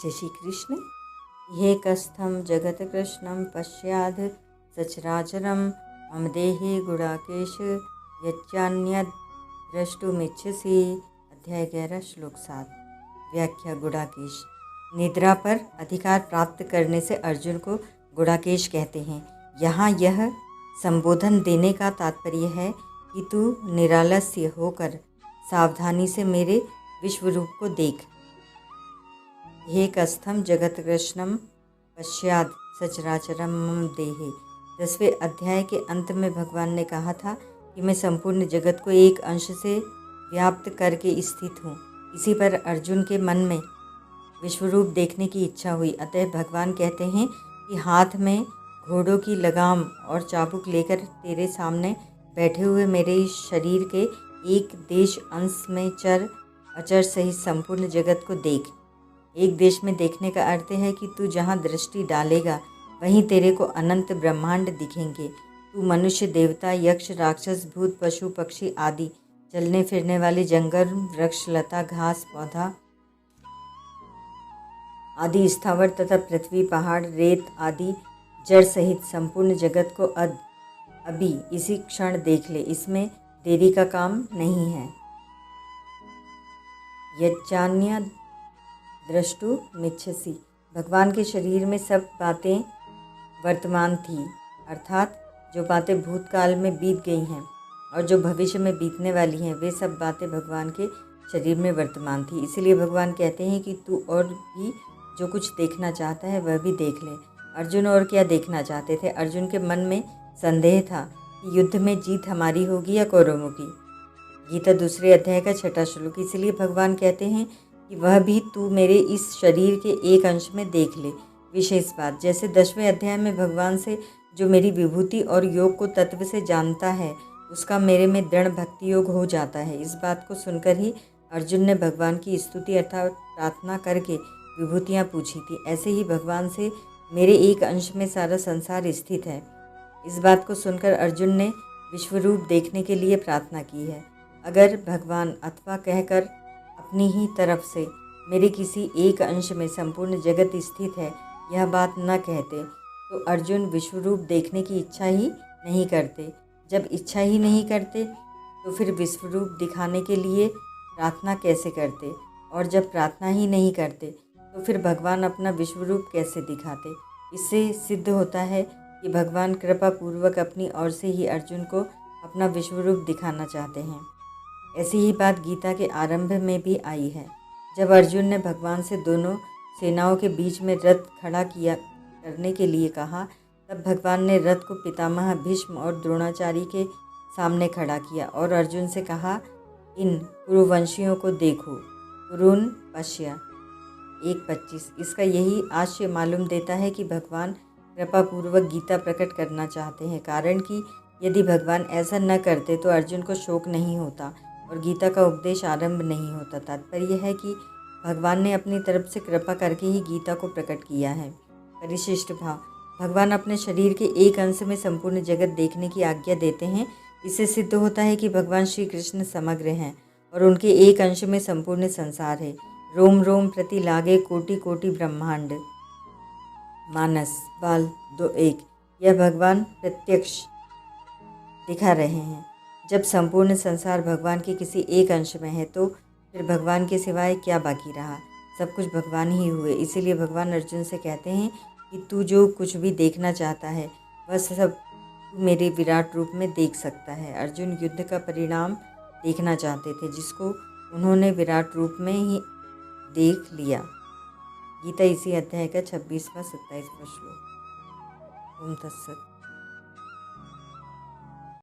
जय श्री कृष्ण। ये कस्थम जगत कृष्णम पश्याद सचराचरम मम देहे गुड़ाकेश यच्चान्यद द्रष्टुमिच्छसि। अध्याय 11 श्लोक 7। व्याख्या। गुड़ाकेश निद्रा पर अधिकार प्राप्त करने से अर्जुन को गुड़ाकेश कहते हैं। यहाँ यह संबोधन देने का तात्पर्य है कि तू निरालस्य होकर सावधानी से मेरे विश्वरूप को देख। हे कस्थम जगत कृष्णम पश्चाद सचराचरम मम देहे। 10वें अध्याय के अंत में भगवान ने कहा था कि मैं संपूर्ण जगत को एक अंश से व्याप्त करके स्थित हूँ। इसी पर अर्जुन के मन में विश्वरूप देखने की इच्छा हुई। अतः भगवान कहते हैं कि हाथ में घोड़ों की लगाम और चाबुक लेकर तेरे सामने बैठे हुए मेरे इस शरीर के एक देश अंश में चर अचर सहित संपूर्ण जगत को देख। एक देश में देखने का अर्थ है कि तू जहाँ दृष्टि डालेगा वहीं तेरे को अनंत ब्रह्मांड दिखेंगे। तू मनुष्य, देवता, यक्ष, राक्षस, भूत, पशु, पक्षी आदि चलने फिरने वाले जंगल, वृक्ष, लता, घास, पौधा आदि स्थावर तथा पृथ्वी, पहाड़, रेत आदि जड़ सहित संपूर्ण जगत को अभी इसी क्षण देख ले। इसमें देरी का काम नहीं है। यच्चान्य द्रष्टु मिच्छसि। भगवान के शरीर में सब बातें वर्तमान थी, अर्थात जो बातें भूतकाल में बीत गई हैं और जो भविष्य में बीतने वाली हैं, वे सब बातें भगवान के शरीर में वर्तमान थी। इसलिए भगवान कहते हैं कि तू और भी जो कुछ देखना चाहता है वह भी देख ले। अर्जुन और क्या देखना चाहते थे? अर्जुन के मन में संदेह था कि युद्ध में जीत हमारी होगी या कौरवों की। गीता 2 अध्याय का 6 श्लोक। इसलिए भगवान कहते हैं कि वह भी तू मेरे इस शरीर के एक अंश में देख ले। विशेष बात, जैसे 10वें अध्याय में भगवान से जो मेरी विभूति और योग को तत्व से जानता है उसका मेरे में दृढ़ भक्ति योग हो जाता है। इस बात को सुनकर ही अर्जुन ने भगवान की स्तुति अर्थात प्रार्थना करके विभूतियाँ पूछी थी। ऐसे ही भगवान से मेरे एक अंश में सारा संसार स्थित है। इस बात को सुनकर अर्जुन ने विश्वरूप देखने के लिए प्रार्थना की है। अगर भगवान अथवा कहकर अपनी ही तरफ से मेरे किसी एक अंश में संपूर्ण जगत स्थित है यह बात न कहते तो अर्जुन विश्वरूप देखने की इच्छा ही नहीं करते। जब इच्छा ही नहीं करते तो फिर विश्वरूप दिखाने के लिए प्रार्थना कैसे करते? और जब प्रार्थना ही नहीं करते तो फिर भगवान अपना विश्वरूप कैसे दिखाते? इससे सिद्ध होता है कि भगवान कृपा पूर्वक अपनी ओर से ही अर्जुन को अपना विश्वरूप दिखाना चाहते हैं। ऐसी ही बात गीता के आरंभ में भी आई है। जब अर्जुन ने भगवान से दोनों सेनाओं के बीच में रथ खड़ा करने के लिए कहा, तब भगवान ने रथ को पितामह भीष्म और द्रोणाचार्य के सामने खड़ा किया और अर्जुन से कहा, इन कुरुवंशियों को देखो। कुरुन पश्या 1:25। इसका यही आशय मालूम देता है कि भगवान कृपापूर्वक गीता प्रकट करना चाहते हैं, कारण कि यदि भगवान ऐसा न करते तो अर्जुन को शोक नहीं होता और गीता का उपदेश आरंभ नहीं होता। तात्पर्य है कि भगवान ने अपनी तरफ से कृपा करके ही गीता को प्रकट किया है। परिशिष्ट भाव। भगवान अपने शरीर के एक अंश में संपूर्ण जगत देखने की आज्ञा देते हैं। इससे सिद्ध होता है कि भगवान श्री कृष्ण समग्र हैं और उनके एक अंश में संपूर्ण संसार है। रोम रोम प्रति लागे कोटि कोटि ब्रह्मांड। मानस बाल 2:1। यह भगवान प्रत्यक्ष दिखा रहे हैं। जब संपूर्ण संसार भगवान के किसी एक अंश में है तो फिर भगवान के सिवाय क्या बाकी रहा? सब कुछ भगवान ही हुए। इसीलिए भगवान अर्जुन से कहते हैं कि तू जो कुछ भी देखना चाहता है वह सब तू मेरे विराट रूप में देख सकता है। अर्जुन युद्ध का परिणाम देखना चाहते थे जिसको उन्होंने विराट रूप में ही देख लिया। गीता इसी अध्याय का 26वां 27वां श्लोक। ओम तत्सत।